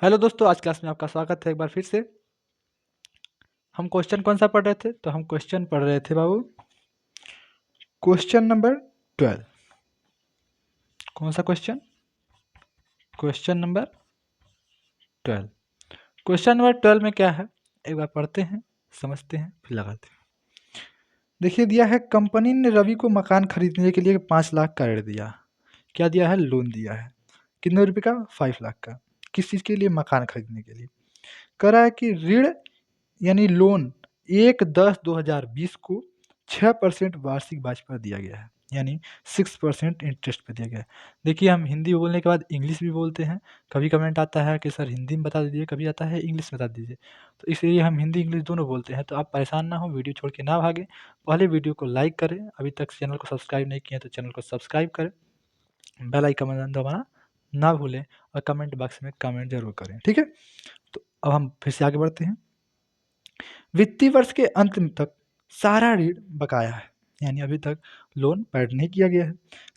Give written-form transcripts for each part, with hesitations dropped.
Hello दोस्तों, आज class में आपका स्वागत है एक बार फिर से। हम क्वेश्चन कौन सा पढ़ रहे थे? तो हम क्वेश्चन पढ़ रहे थे बाबू, क्वेश्चन नंबर 12। कौन सा question? Question number 12। Question number 12 में क्या है, एक बार पढ़ते हैं, समझते हैं, फिर लगाते हैं। देखिए, दिया है कंपनी ने रवि को मकान खरीदने के लिए 5 लाख का ऋण दिया। क्या दिया है? लोन दिया है। कितने रुपए का? 5 लाख का। किस चीज़ के लिए? मकान खरीदने के लिए। कह रहा है कि ऋण यानी लोन 1/10/2020 को 6% वार्षिक ब्याज पर दिया गया है, यानी 6% इंटरेस्ट पर दिया गया है। देखिए, हम हिंदी बोलने के बाद इंग्लिश भी बोलते हैं। कभी कमेंट आता है कि सर हिंदी में बता दीजिए, कभी आता है इंग्लिश में बता दीजिए, तो इसलिए हम हिंदी इंग्लिश दोनों बोलते हैं। तो आप परेशान ना हो, वीडियो छोड़ के ना भागें, पहले वीडियो को लाइक करें, अभी तक चैनल को सब्सक्राइब नहीं किया तो चैनल को सब्सक्राइब करें, बेल आइकन दबाना ना भूलें और कमेंट बॉक्स में कमेंट जरूर करें, ठीक है। तो अब हम फिर से आगे बढ़ते हैं। वित्तीय वर्ष के अंत तक सारा ऋण बकाया है, यानी अभी तक लोन पेड नहीं किया गया है।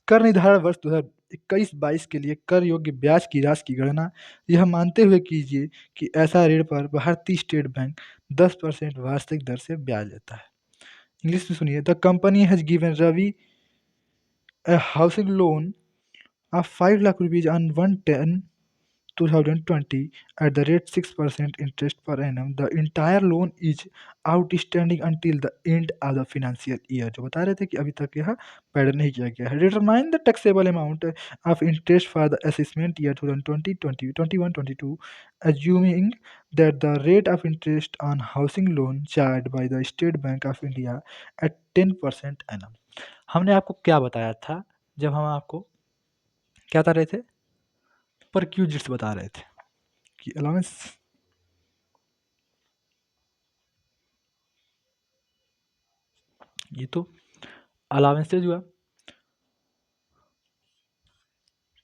कर निर्धारण वर्ष 2021-22 के लिए कर योग्य ब्याज की राशि की गणना यह मानते हुए कीजिए कि ऐसा ऋण पर भारतीय स्टेट बैंक 10% वार्षिक दर से ब्याज लेता है। इंग्लिश में सुनिए। The company has given Ravi a housing loan of 5 lakh rupees on 1/10/2020 at the rate 6% interest per annum. The entire loan is outstanding until the end of the financial year. जो बता रहे थे कि अभी तक यह पेड नहीं किया गया है। Determine the taxable amount of interest for the assessment year 2020, 21-22, assuming that the rate of interest on housing loan charged by the State Bank of India at 10% annum. हमने आपको क्या बताया था जब हम आपको क्या बता रहे थे? परक्यूजिट्स बता रहे थे कि अलाउंस ये तो अलाउंसेज हुआ।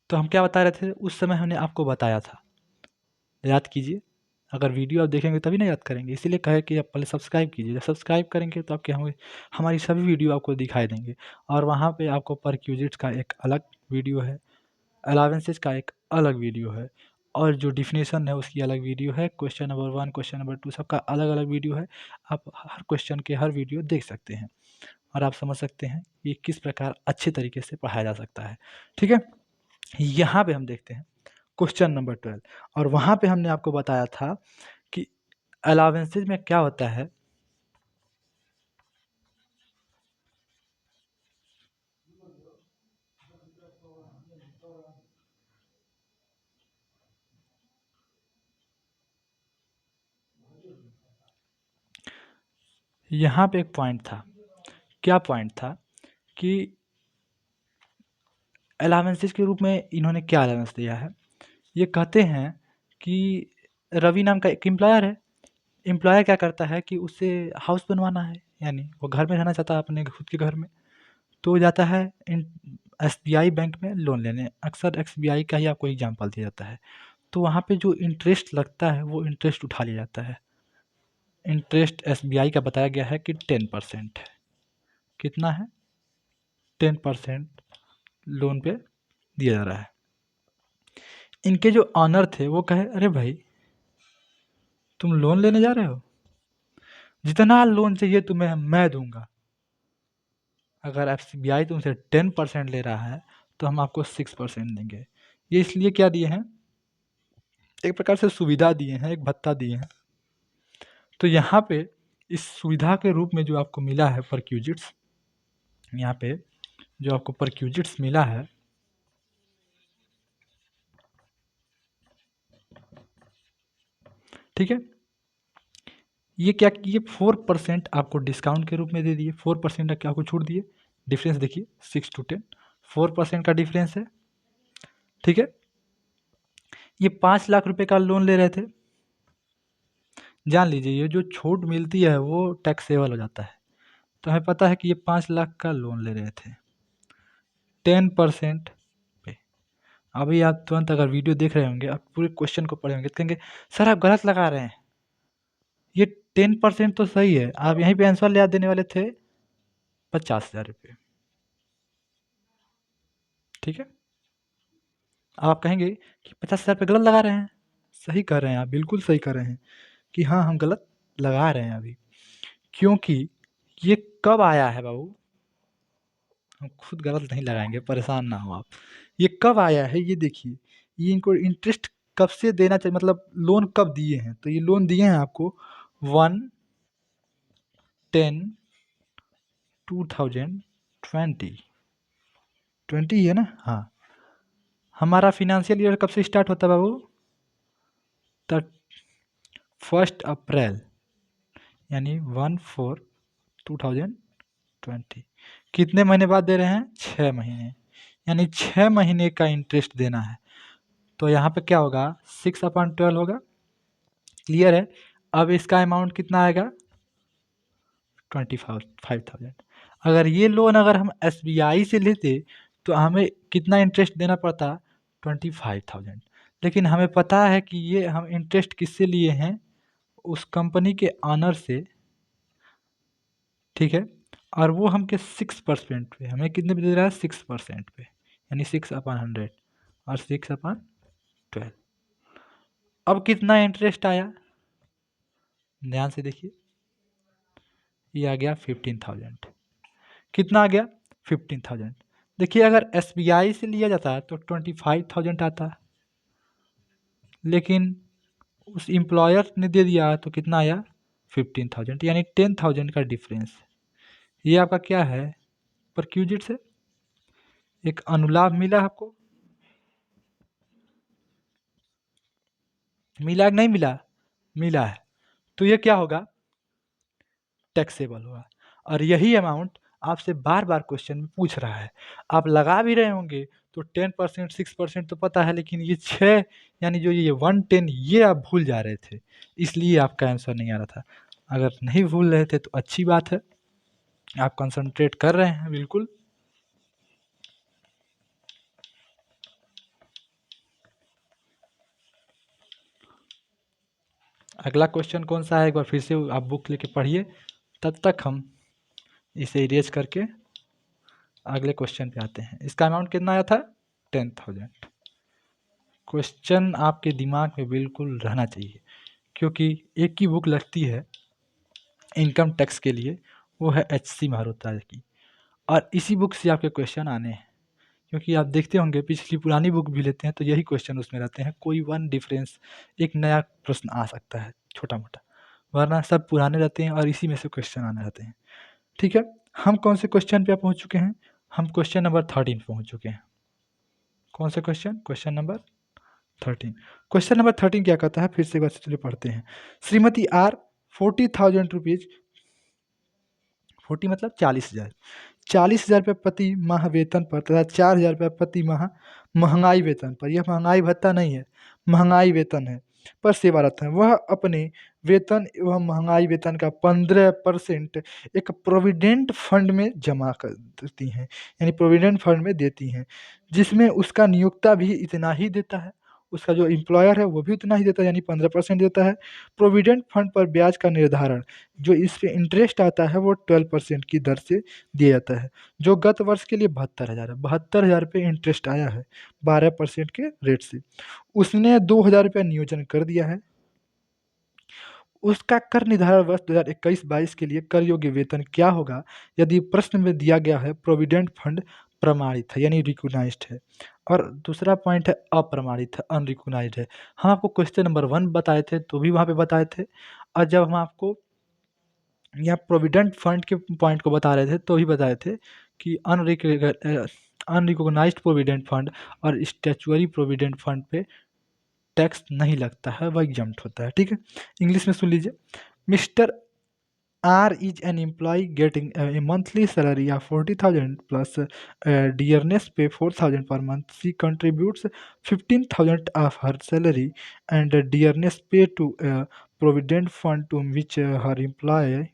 तो हम क्या बता रहे थे उस समय? हमने आपको बताया था, याद कीजिए। अगर वीडियो आप देखेंगे तभी ना याद करेंगे, इसीलिए कहे कि आप पहले सब्सक्राइब कीजिए। जब सब्सक्राइब करेंगे तो आपके हमारी सभी वीडियो आपको दिखाई देंगे, और वहाँ पे आपको परक्यूजिट्स का एक अलग वीडियो है, अलाउंसेज का एक अलग वीडियो है, और जो डिफिनेशन है उसकी अलग वीडियो है। क्वेश्चन नंबर 1, क्वेश्चन नंबर 2 सबका अलग अलग वीडियो है। आप हर क्वेश्चन के हर वीडियो देख सकते हैं और आप समझ सकते हैं कि किस प्रकार अच्छे तरीके से पढ़ाया जा सकता है, ठीक है। यहाँ पे हम देखते हैं क्वेश्चन नंबर 12, और वहाँ पे हमने आपको बताया था कि अलाउंसेज में क्या होता है। यहाँ पे एक पॉइंट था। क्या पॉइंट था? कि अलाउंसेज के रूप में इन्होंने क्या अलाउंस दिया है। ये कहते हैं कि रवि नाम का एक एम्प्लॉयर है। एम्प्लॉयर क्या करता है कि उसे हाउस बनवाना है, यानी वो घर में रहना चाहता है अपने खुद के घर में, तो वो जाता है एसबीआई बैंक में लोन लेने। अक्सर एसबीआई का ही आपको एग्जांपल दिया जाता है। तो वहाँ पे जो इंटरेस्ट लगता है वो इंटरेस्ट उठा लिया जाता है। इंटरेस्ट एसबीआई का बताया गया है कि 10% है। कितना है? 10% लोन पे दिया जा रहा है। इनके जो ऑनर थे वो कहे, अरे भाई तुम लोन लेने जा रहे हो, जितना लोन चाहिए तुम्हें मैं दूंगा। अगर एसबीआई तुमसे 10% ले रहा है तो हम आपको 6% देंगे। ये इसलिए क्या दिए हैं? एक प्रकार से सुविधा दिए हैं, एक भत्ता दिए हैं। तो यहाँ पे इस सुविधा के रूप में जो आपको मिला है परक्यूजिट्स, यहाँ पे जो आपको परक्यूजिट्स मिला है, ठीक है, ये क्या किए? 4% आपको डिस्काउंट के रूप में दे दिए। 4% का क्या आपको छूट दिए? डिफरेंस देखिए, 6 to 10, 4% का डिफरेंस है, ठीक है। ये 5 लाख रुपए का लोन ले रहे थे। जान लीजिए ये जो छूट मिलती है वो टैक्सेबल हो जाता है। तो हमें पता है कि ये 5 लाख का लोन ले रहे थे 10% पे। अभी आप तुरंत अगर वीडियो देख रहे होंगे, आप पूरे क्वेश्चन को पढ़े होंगे तो कहेंगे सर आप गलत लगा रहे हैं, ये 10% तो सही है। आप यहीं पे आंसर याद देने वाले थे 50,000 रुपये, ठीक है। अब आप कहेंगे कि 50,000 रुपये गलत लगा रहे हैं, सही कह रहे हैं आप, बिल्कुल सही कह रहे हैं कि हाँ हम गलत लगा रहे हैं अभी, क्योंकि ये कब आया है बाबू, हम खुद गलत नहीं लगाएंगे, परेशान ना हो आप। ये कब आया है ये देखिए, ये इनको इंटरेस्ट कब से देना चाहिए, मतलब लोन कब दिए हैं, तो ये लोन दिए हैं आपको 1/10/2020, 20 है ना, हाँ। हमारा फिनेंशियल ईयर कब से स्टार्ट होता है बाबू, 1 अप्रैल, यानी 1/4/2020। कितने महीने बाद दे रहे हैं, 6 महीने, यानी 6 महीने का इंटरेस्ट देना है। तो यहाँ पे क्या होगा, 6/12 होगा, क्लियर है। अब इसका अमाउंट कितना आएगा, 25,000। अगर ये लोन अगर हम SBI से लेते तो हमें कितना इंटरेस्ट देना पड़ता, 25,000। लेकिन हमें पता है कि ये हम इंटरेस्ट किससे लिए हैं, उस कंपनी के ऑनर से, ठीक है। और वो हमके 6% पे, हमें कितने पे दे रहा है, 6% पे, यानी 6/100 और 6/12। अब कितना इंटरेस्ट आया, ध्यान से देखिए, ये आ गया 15,000। कितना आ गया, 15,000। देखिए अगर SBI से लिया जाता तो 25,000 आता, लेकिन उस एम्प्लॉयर ने दे दिया तो कितना आया, 15,000, यानी 10,000 का डिफरेंस। ये आपका क्या है, परक्यूजिट से एक अनुलाभ मिला आपको, मिला कि नहीं मिला, मिला है। तो ये क्या होगा, टैक्सेबल होगा। और यही अमाउंट आपसे बार बार क्वेश्चन में पूछ रहा है, आप लगा भी रहे होंगे तो 10%, 6% तो पता है, लेकिन ये 6, यानी जो ये 110, ये आप भूल जा रहे थे, इसलिए आपका आंसर नहीं आ रहा था। अगर नहीं भूल रहे थे तो अच्छी बात है, आप कंसंट्रेट कर रहे हैं बिल्कुल। अगला क्वेश्चन कौन सा है, एक बार फिर से आप बुक लेके पढ़िए, तब तक हम इसे इरेज करके अगले क्वेश्चन पे आते हैं। इसका अमाउंट कितना आया था, 10,000। क्वेश्चन आपके दिमाग में बिल्कुल रहना चाहिए, क्योंकि एक ही बुक लगती है इनकम टैक्स के लिए, वो है HC मल्होत्रा की, और इसी बुक से आपके क्वेश्चन आने हैं। क्योंकि आप देखते होंगे पिछली पुरानी बुक भी लेते हैं तो यही क्वेश्चन उसमें रहते हैं, कोई वन डिफरेंस, एक नया प्रश्न आ सकता है छोटा मोटा, वरना सब पुराने रहते हैं और इसी में से क्वेश्चन आने रहते हैं। ठीक है, हम कौन से क्वेश्चन पे पहुंच चुके हैं, हम क्वेश्चन नंबर 13 पहुंच चुके हैं। कौन सा question, question number 13। Question number 13 क्या कहता है, फिर से एक बार से चलिए पढ़ते हैं। श्रीमती आर 40,000 रुपीज, 40 मतलब 40,000, 40,000 रुपये प्रति माह वेतन पर तथा 4,000 रुपये प्रति माह महंगाई वेतन पर, यह महंगाई भत्ता नहीं है, महंगाई वेतन है, पर सेवारत है। वह अपने वेतन एवं महंगाई वेतन का 15% एक प्रोविडेंट फंड में जमा कर देती हैं, यानी प्रोविडेंट फंड में देती हैं, जिसमें उसका नियोक्ता भी इतना ही देता है, उसका जो एम्प्लॉयर है वो भी उतना ही देता है, यानी 15% देता है। प्रोविडेंट फंड पर ब्याज का निर्धारण, जो इस पे इंटरेस्ट आता है वो 12% की दर से दिया जाता है, जो गत वर्ष के लिए 72,000 है, 72,000 रुपये इंटरेस्ट आया है 12% के रेट से। उसने 2,000 रुपया नियोजन कर दिया है, उसका कर निर्धारण वर्ष 2021-22 के लिए कर योग्य वेतन क्या होगा, यदि प्रश्न में दिया गया है प्रोविडेंट फंड प्रमाणित है, यानी रिकॉग्नाइज्ड है, और दूसरा पॉइंट है अप्रमाणित है, अनरिकॉग्नाइज्ड है। हम आपको क्वेश्चन नंबर 1 बताए थे तो भी वहाँ पे बताए थे, और जब हम आपको यहाँ प्रोविडेंट फंड के पॉइंट को बता रहे थे तो भी बताए थे कि अनरिकॉग्नाइज्ड प्रोविडेंट फंड और स्टैचुअरी प्रोविडेंट फंड पे टैक्स नहीं लगता है, वह एग्जम्प्ट होता है। ठीक है, इंग्लिश में सुन लीजिए। Mister R is an employee getting a monthly salary of 40,000 plus dearness pay 4,000 per month. She contributes 15,000 of her salary and dearness pay to a provident fund to which her employer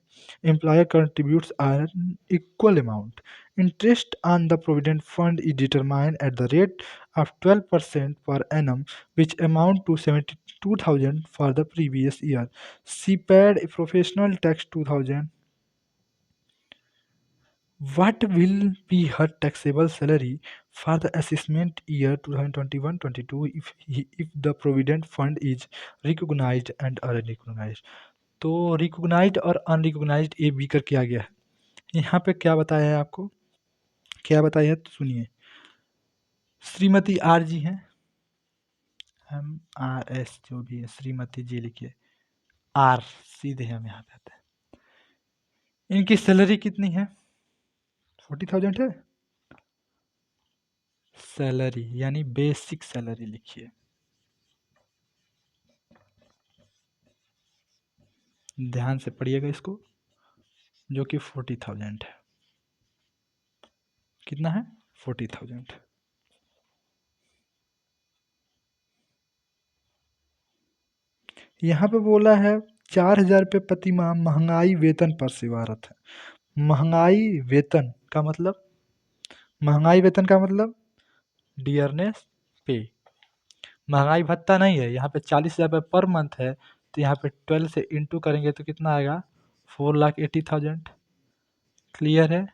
contributes an equal amount. Interest on the provident fund is determined at the rate of 12% per annum, which amount to 72,000 for the previous year. She paid a professional tax 2,000 What will be her taxable salary for the assessment year 2021-22 if the provident fund is recognized and unrecognized? तो recognised और unrecognised ये B करके आ गया है। यहाँ पे क्या बताया है आपको, क्या बताया है तो सुनिए। श्रीमती आर जी हैं, MRS जो भी है, श्रीमती जी लिखिए, आर सीधे हम यहाँ पे आते हैं। इनकी सैलरी कितनी है? 40,000 है सैलरी, यानी बेसिक सैलरी लिखिए, ध्यान से पढ़िएगा इसको, जो कि 40,000 है। कितना है? 40,000। यहाँ पे बोला है 4,000 रुपये प्रति माह महंगाई वेतन पर सेवारत है। महंगाई वेतन का मतलब, महंगाई वेतन का मतलब डियरनेस पे, महंगाई भत्ता नहीं है। यहाँ पे 40,000 रुपये पर मंथ है, तो यहाँ पे 12 से इंटू करेंगे तो कितना आएगा? 4,80,000। क्लियर है?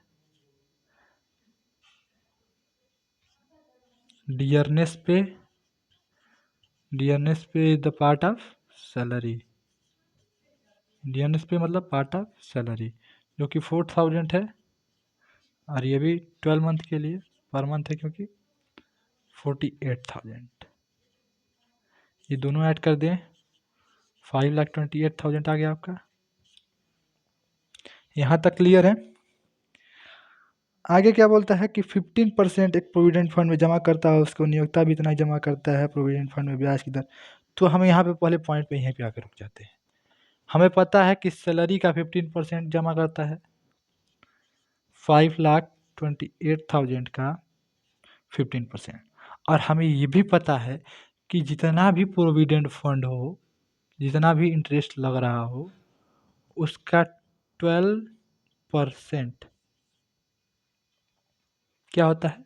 डियरनेस पे, डियरनेस पे is the part of salary, dearness पे मतलब पार्ट ऑफ सैलरी, जो कि 4,000 है। और ये भी 12 मंथ के लिए पर मंथ है, क्योंकि 48,000। ये दोनों ऐड कर दें, 5,28,000 आ गया आपका। यहाँ तक क्लियर है? आगे क्या बोलता है कि 15% एक प्रोविडेंट फंड में जमा करता है, उसको नियोक्ता भी इतना ही जमा करता है प्रोविडेंट फंड में ब्याज की दर। तो हम यहाँ पे पहले पॉइंट पे यहीं पे आकर रुक जाते हैं। हमें पता है कि सैलरी का 15% जमा करता है, 5,28,000 का 15%। और हमें ये भी पता है कि जितना भी प्रोविडेंट फंड हो, जितना भी इंटरेस्ट लग रहा हो, उसका 12% क्या होता है?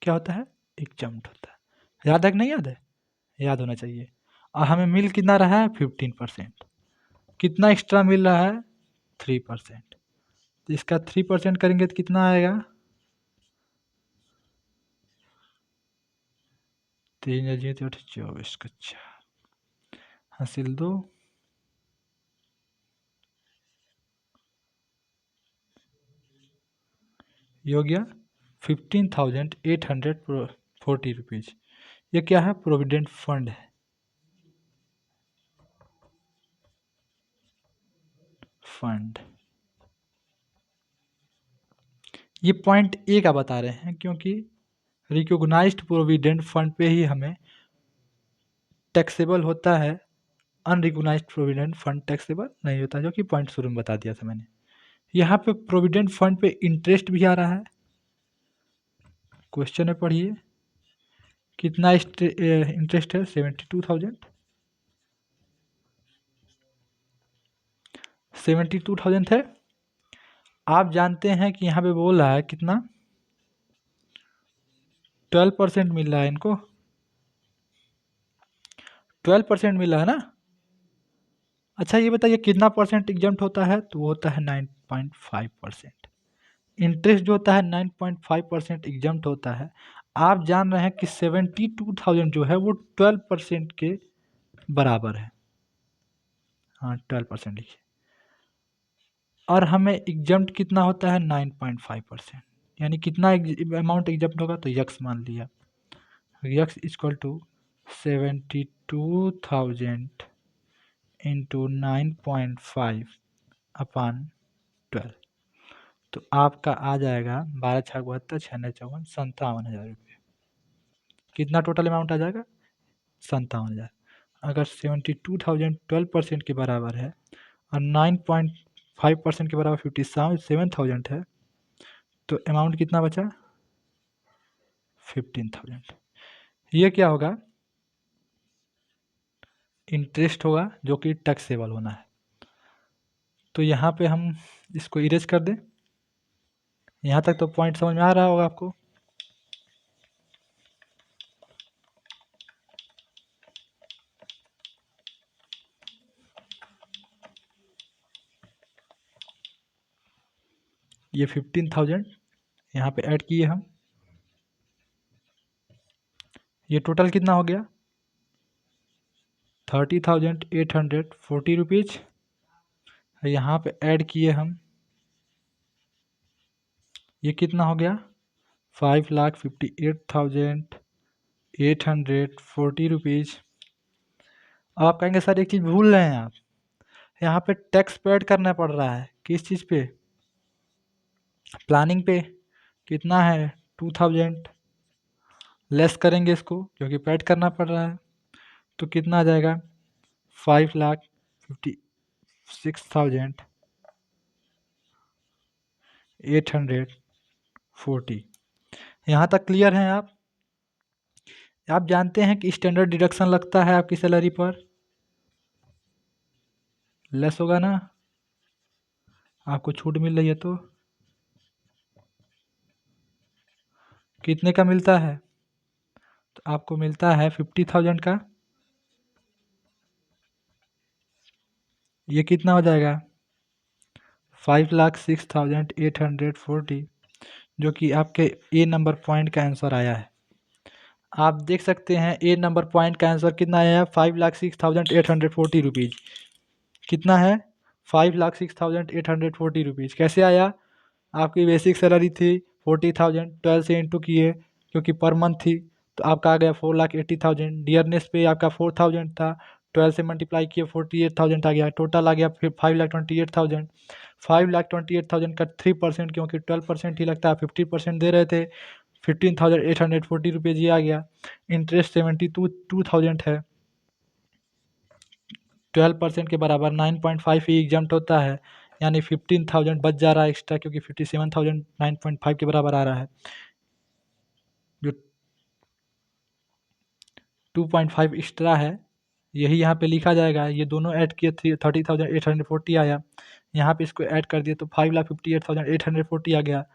क्या होता है? एग्जम्प्ट होता है। याद है कि नहीं याद है? याद होना चाहिए। और हमें मिल कितना रहा है? 15%। कितना एक्स्ट्रा मिल रहा है? 3%। तो इसका 3% करेंगे तो कितना आएगा? 3 24 का 4 हासिल 2, ये हो गया 15,840 रुपीज़। ये क्या है? प्रोविडेंट फंड है, फंड। ये पॉइंट ए का बता रहे हैं, क्योंकि रिकॉग्नाइज्ड प्रोविडेंट फंड पे ही हमें टैक्सेबल होता है, अनरिकॉग्नाइज्ड प्रोविडेंट फंड टैक्सेबल नहीं होता, जो कि पॉइंट शुरू में बता दिया था मैंने। यहाँ पे प्रोविडेंट फंड पे इंटरेस्ट भी आ रहा है। क्वेश्चन में पढ़िए, कितना इंटरेस्ट है? 72,000। 72,000 है। आप जानते हैं कि यहाँ पे बोल रहा है कितना? 12% मिल रहा है इनको, 12% मिल रहा है ना। अच्छा ये बताइए कितना परसेंट एग्जम्प्ट होता है? तो वो होता है 9.5%। इंटरेस्ट जो होता है 9.5% एग्जम्प्ट होता है। आप जान रहे हैं कि 72,000 जो है वो 12% के बराबर है। हाँ 12% लिखिए। और हमें एग्जम्प्ट कितना होता है? 9.5%। यानी कितना अमाउंट एग्जम्प्ट होगा? तो यक्स मान लिया, यक्स इक्वल टू 72,000 इंटू 9.5 अपान 12। तो आपका आ जाएगा 12×6 = 72, 6×9 = 54, 57,000 रुपये। कितना टोटल अमाउंट आ जाएगा? 57,000। अगर 72,000 12% के बराबर है और 9.5% के बराबर 57,000 है, तो अमाउंट कितना बचा? 15,000। ये क्या होगा? इंटरेस्ट होगा, जो कि टैक्सेबल होना है। तो यहाँ पे हम इसको इरेज कर दें। यहाँ तक तो पॉइंट समझ में आ रहा होगा आपको। ये 15,000 यहाँ पे ऐड किए हम, ये टोटल कितना हो गया 30,840 रुपीज़। यहाँ पे ऐड किए हम, ये कितना हो गया 5,58,840 रुपीज़। अब आप कहेंगे सर एक चीज़ भूल रहे हैं आप, यहाँ पे टैक्स पेड करना पड़ रहा है, किस चीज़ पे, प्लानिंग पे। कितना है 2,000, लेस करेंगे इसको क्योंकि पेड करना पड़ रहा है, तो कितना आ जाएगा 5,56,840। यहाँ तक क्लियर हैं आप? आप जानते हैं कि स्टैंडर्ड डिडक्शन लगता है आपकी सैलरी पर, लेस होगा ना, आपको छूट मिल रही है तो कितने का मिलता है, तो आपको मिलता है 50,000 का, ये कितना हो जाएगा 5,06,840, जो कि आपके ए नंबर पॉइंट का आंसर आया है। आप देख सकते हैं ए नंबर पॉइंट का आंसर कितना आया है 5,06,840 रुपीज़। कितना है 5,06,840 रुपीज़। कैसे आया, आपकी बेसिक सैलरी थी 40,000, 12 से इंटू किए क्योंकि पर मंथ थी, तो आपका आ गया 4,80,000। डियरनेस पे आपका 4,000 था, 12 से मल्टीप्लाई किए 48,000 आ गया, टोटल आ गया फिर 5,28,000। 5,28,000 का 3% क्योंकि 12% ही लगता है, 50% दे रहे थे, 15,840 रुपीज़ ये आ गया। इंटरेस्ट 72,000 है, 12% के बराबर 9.5 ही एग्जाम्प्ट होता है, यानी 15,000 बच जा रहा है एक्स्ट्रा क्योंकि 57,000 9.5 के बराबर आ रहा है, जो 2.5 एक्स्ट्रा है यही यहाँ पे लिखा जाएगा। ये दोनों ऐड किए थे 30,840 आया, यहाँ पे इसको ऐड कर दिए तो 5,58,840 आ गया।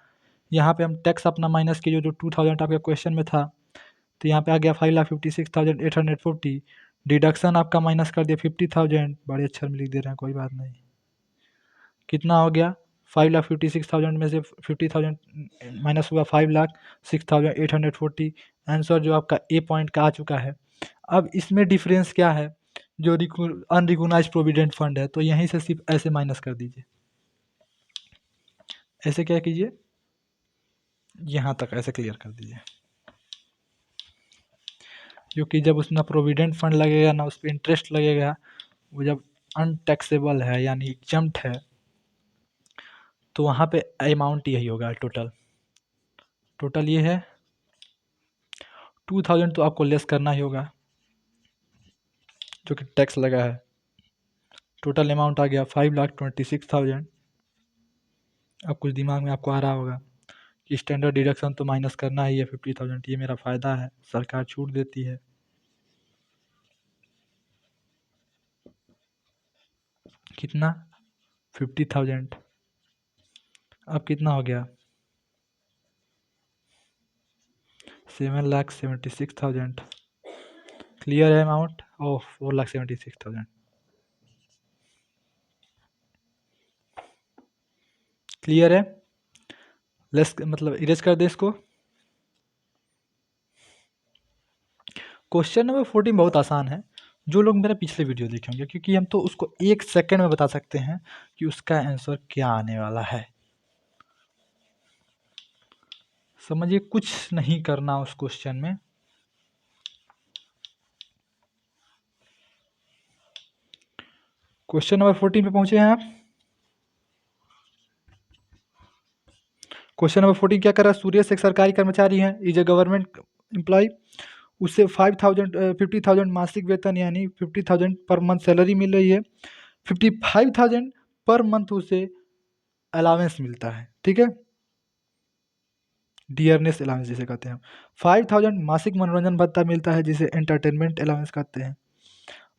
यहाँ पे हम टैक्स अपना माइनस किए जो 2,000 आपके क्वेश्चन में था, तो यहाँ पे आ गया 5,56,840। डिडक्शन आपका माइनस कर दिया 50,000, बड़े अक्षर में लिख दे रहे हैं कोई बात नहीं। कितना हो गया 5,56,000 में से 50,000 माइनस हुआ 5,06,840। आंसर जो आपका ए पॉइंट का आ चुका है। अब इसमें डिफरेंस क्या है, जो अनरिकॉग्नाइज्ड प्रोविडेंट फंड है, तो यहीं से सिर्फ ऐसे माइनस कर दीजिए, ऐसे क्या कीजिए, यहाँ तक ऐसे क्लियर कर दीजिए, क्योंकि जब उसमें प्रोविडेंट फंड लगेगा ना उस पर इंटरेस्ट लगेगा, वो जब अनटैक्सेबल है यानी एग्जम्प्ट है, तो वहाँ पे अमाउंट यही होगा। टोटल ये है 2,000, तो आपको लेस करना ही होगा जो कि टैक्स लगा है। टोटल अमाउंट आ गया 5,26,000। अब कुछ दिमाग में आपको आ रहा होगा कि स्टैंडर्ड डिडक्शन तो माइनस करना ही है 50,000, ये मेरा फ़ायदा है, सरकार छूट देती है। कितना 50,000, अब कितना हो गया 7,76,000। क्लियर है अमाउंट, ओह 4,76,000। क्लियर है, लेस मतलब इरेज कर दे इसको। क्वेश्चन नंबर 14 बहुत आसान है, जो लोग मेरा पिछले वीडियो देखे होंगे, क्योंकि हम तो उसको 1 सेकंड में बता सकते हैं कि उसका आंसर क्या आने वाला है। समझिए कुछ नहीं करना उस क्वेश्चन में। क्वेश्चन नंबर 14 पे पहुंचे हैं आप। क्वेश्चन नंबर 14 क्या कर रहा है, सुरेश एक सरकारी कर्मचारी है, इज ए गवर्नमेंट एम्प्लॉय, उससे 50,000 मासिक वेतन यानी 50,000 पर मंथ सैलरी मिल रही है, 55,000 पर मंथ उसे अलावेंस मिलता है, ठीक है, डियरनेस अलाउंस जिसे कहते हैं। 5,000 मासिक मनोरंजन भत्ता मिलता है जिसे एंटरटेनमेंट अलाउंस कहते हैं।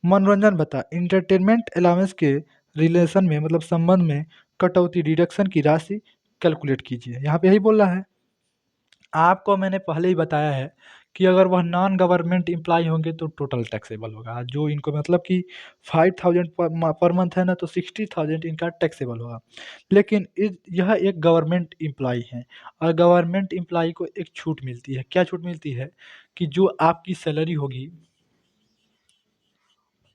मनोरंजन भत्ता एंटरटेनमेंट अलाउंस के रिलेशन में मतलब संबंध में कटौती डिडक्शन की राशि कैलकुलेट कीजिए। यहाँ पे यही बोल रहा है, आपको मैंने पहले ही बताया है कि अगर वह नॉन गवर्नमेंट एम्प्लॉय होंगे तो टोटल टैक्सेबल होगा। जो इनको मतलब कि 5000 पर मंथ है ना, तो 60,000 इनका टैक्सेबल होगा। लेकिन यह एक गवर्नमेंट एम्प्लॉय है, और गवर्नमेंट एम्प्लॉय को एक छूट मिलती है। क्या छूट मिलती है? कि जो आपकी सैलरी होगी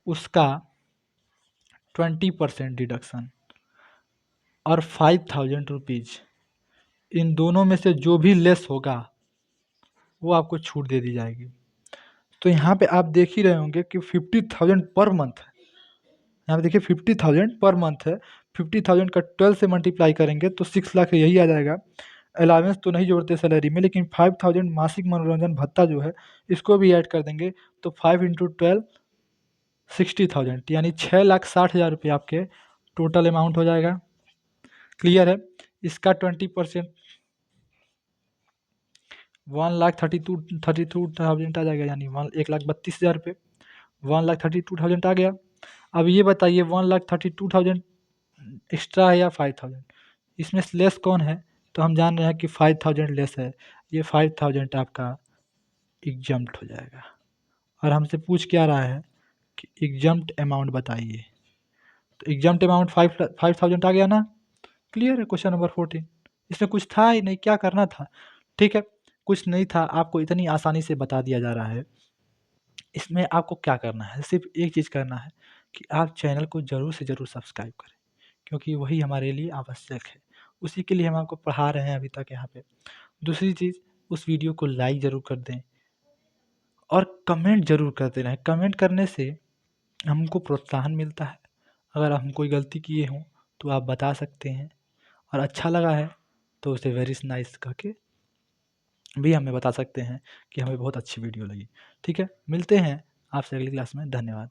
उसका 20% डिडक्शन और 5000 रुपीज़, इन दोनों में से जो भी लेस होगा वो आपको छूट दे दी जाएगी। तो यहाँ पे आप देख ही रहे होंगे कि 50,000 पर मंथ है। यहाँ पे देखिए 50,000 पर मंथ है। 50,000 का 12 से मल्टीप्लाई करेंगे तो 6 लाख यही आ जाएगा। अलावेंस तो नहीं जोड़ते सैलरी में, लेकिन 5000 मासिक मनोरंजन भत्ता जो है इसको भी ऐड कर देंगे तो 5 इंटू 12 60,000, यानी 6,60,000 रुपये आपके टोटल अमाउंट हो जाएगा। क्लियर है? इसका 20% 1,32,000 आ जाएगा, यानी 1,32,000 रुपये। 1,32,000 आ गया। अब ये बताइए 1,32,000 एक्स्ट्रा है या 5,000? इसमें से लेस कौन है? तो हम जान रहे हैं कि 5,000 लेस है। ये 5,000 आपका एग्जम्प्ट हो जाएगा। और हमसे पूछ क्या रहा है कि एग्जम्प्ट अमाउंट बताइए। तो एग्जम्प्ट अमाउंट 5,000 आ गया ना। क्लियर है? Question number 14। इसमें कुछ था ही नहीं, क्या करना था? ठीक है, कुछ नहीं था, आपको इतनी आसानी से बता दिया जा रहा है। इसमें आपको क्या करना है? सिर्फ एक चीज़ करना है कि आप चैनल को ज़रूर से ज़रूर सब्सक्राइब करें, क्योंकि वही हमारे लिए आवश्यक है। उसी के लिए हम आपको पढ़ा रहे हैं अभी तक यहाँ पे। दूसरी चीज़, उस वीडियो को लाइक ज़रूर कर दें और कमेंट ज़रूर करते रहें। कमेंट करने से हमको प्रोत्साहन मिलता है। अगर हम कोई गलती किए हों तो आप बता सकते हैं, और अच्छा लगा है तो उसे वेरी नाइस करके भी हमें बता सकते हैं कि हमें बहुत अच्छी वीडियो लगी। ठीक है, मिलते हैं आपसे अगली क्लास में। धन्यवाद।